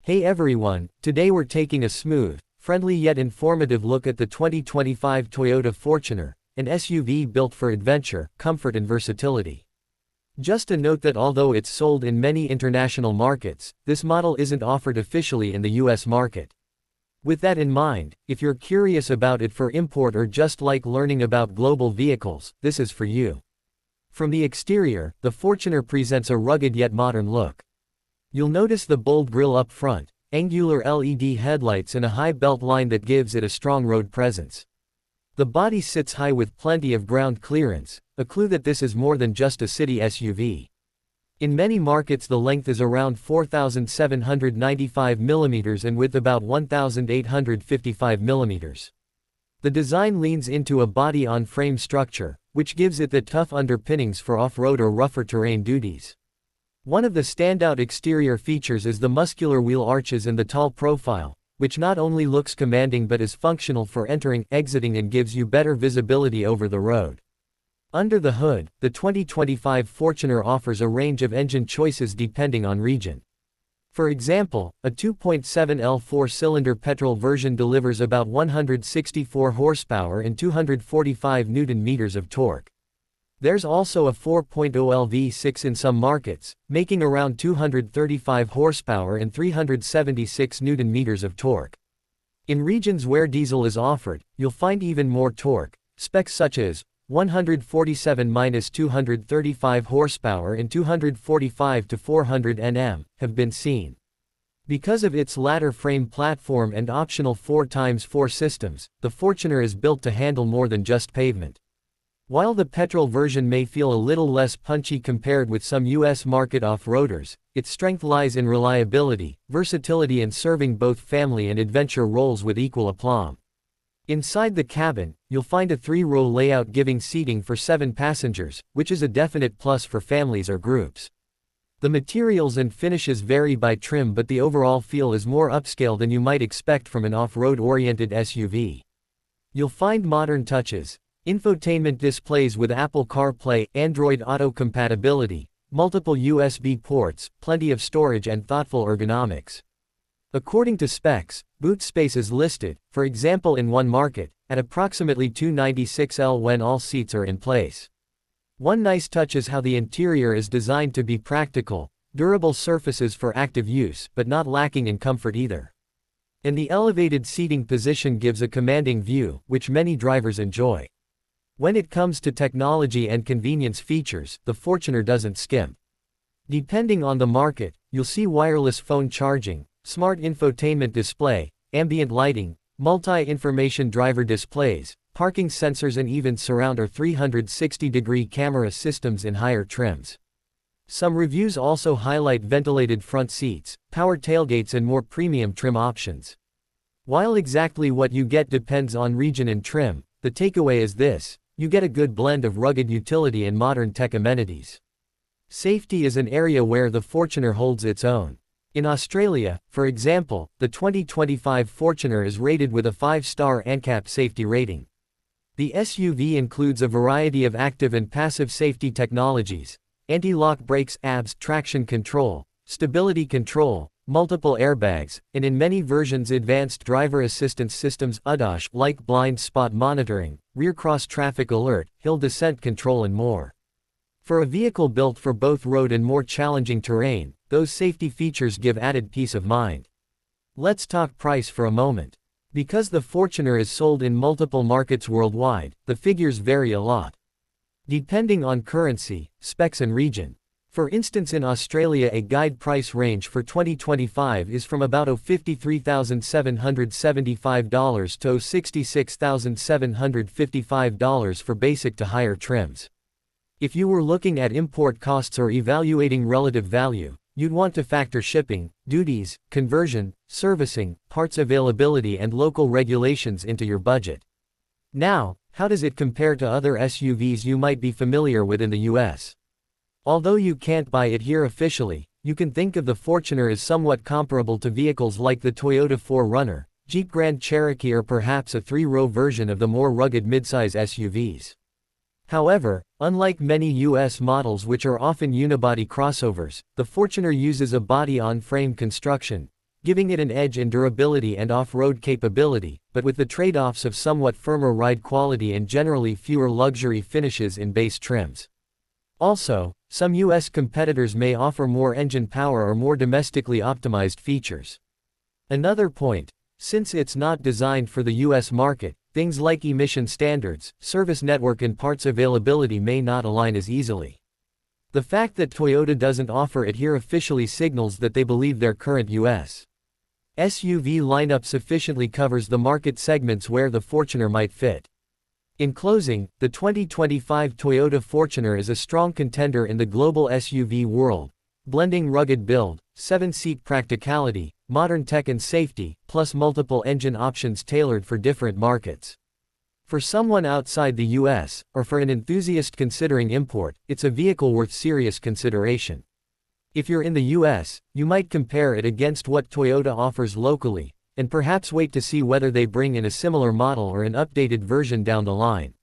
Hey everyone, today we're taking a smooth, friendly yet informative look at the 2025 Toyota Fortuner, an SUV built for adventure, comfort and versatility. Just a note that although it's sold in many international markets, this model isn't offered officially in the US market. With that in mind, if you're curious about it for import or just like learning about global vehicles, this is for you. From the exterior, the Fortuner presents a rugged yet modern look. You'll notice the bold grille up front, angular LED headlights and a high belt line that gives it a strong road presence. The body sits high with plenty of ground clearance, a clue that this is more than just a city SUV. In many markets the length is around 4,795 mm and width about 1,855 mm. The design leans into a body-on-frame structure, which gives it the tough underpinnings for off-road or rougher terrain duties. One of the standout exterior features is the muscular wheel arches and the tall profile, which not only looks commanding but is functional for entering, exiting and gives you better visibility over the road. Under the hood, the 2025 Fortuner offers a range of engine choices depending on region. For example, a 2.7L four-cylinder petrol version delivers about 164 horsepower and 245 Nm of torque. There's also a 4.0L V6 in some markets, making around 235 horsepower and 376 Nm of torque. In regions where diesel is offered, you'll find even more torque. Specs such as 147-235 horsepower and 245 to 400 Nm have been seen. Because of its ladder frame platform and optional 4x4 systems, the Fortuner is built to handle more than just pavement. While the petrol version may feel a little less punchy compared with some US market off-roaders, its strength lies in reliability, versatility and serving both family and adventure roles with equal aplomb. Inside the cabin, you'll find a 3-row layout giving seating for 7 passengers, which is a definite plus for families or groups. The materials and finishes vary by trim but the overall feel is more upscale than you might expect from an off-road oriented SUV. You'll find modern touches. Infotainment displays with Apple CarPlay, Android Auto compatibility, multiple USB ports, plenty of storage and thoughtful ergonomics. According to specs, boot space is listed, for example in one market, at approximately 296L when all seats are in place. One nice touch is how the interior is designed to be practical, durable surfaces for active use but not lacking in comfort either. And the elevated seating position gives a commanding view, which many drivers enjoy. When it comes to technology and convenience features, the Fortuner doesn't skimp. Depending on the market, you'll see wireless phone charging, smart infotainment display, ambient lighting, multi-information driver displays, parking sensors and even surround or 360-degree camera systems in higher trims. Some reviews also highlight ventilated front seats, power tailgates and more premium trim options. While exactly what you get depends on region and trim, the takeaway is this: you get a good blend of rugged utility and modern tech amenities. Safety is an area where the Fortuner holds its own. In Australia, for example, the 2025 Fortuner is rated with a 5-star ANCAP safety rating. The SUV includes a variety of active and passive safety technologies: anti-lock brakes, ABS, traction control, stability control, multiple airbags, and in many versions advanced driver assistance systems (ADAS) like blind spot monitoring, rear cross traffic alert, hill descent control and more. For a vehicle built for both road and more challenging terrain, those safety features give added peace of mind. Let's talk price for a moment. Because the Fortuner is sold in multiple markets worldwide, the figures vary a lot. Depending on currency, specs and region. For instance, in Australia a guide price range for 2025 is from about $53,775 to $66,755 for basic to higher trims. If you were looking at import costs or evaluating relative value, you'd want to factor shipping, duties, conversion, servicing, parts availability and local regulations into your budget. Now, how does it compare to other SUVs you might be familiar with in the US? Although you can't buy it here officially, you can think of the Fortuner as somewhat comparable to vehicles like the Toyota 4Runner, Jeep Grand Cherokee or perhaps a 3-row version of the more rugged midsize SUVs. However, unlike many US models which are often unibody crossovers, the Fortuner uses a body-on-frame construction, giving it an edge in durability and off-road capability, but with the trade-offs of somewhat firmer ride quality and generally fewer luxury finishes in base trims. Also, some US competitors may offer more engine power or more domestically optimized features. Another point, since it's not designed for the US market, things like emission standards, service network and parts availability may not align as easily. The fact that Toyota doesn't offer it here officially signals that they believe their current US SUV lineup sufficiently covers the market segments where the Fortuner might fit. In closing, the 2025 Toyota Fortuner is a strong contender in the global SUV world, blending rugged build, 7-seat practicality, modern tech and safety, plus multiple engine options tailored for different markets. For someone outside the US, or for an enthusiast considering import, it's a vehicle worth serious consideration. If you're in the US, you might compare it against what Toyota offers locally, and perhaps wait to see whether they bring in a similar model or an updated version down the line.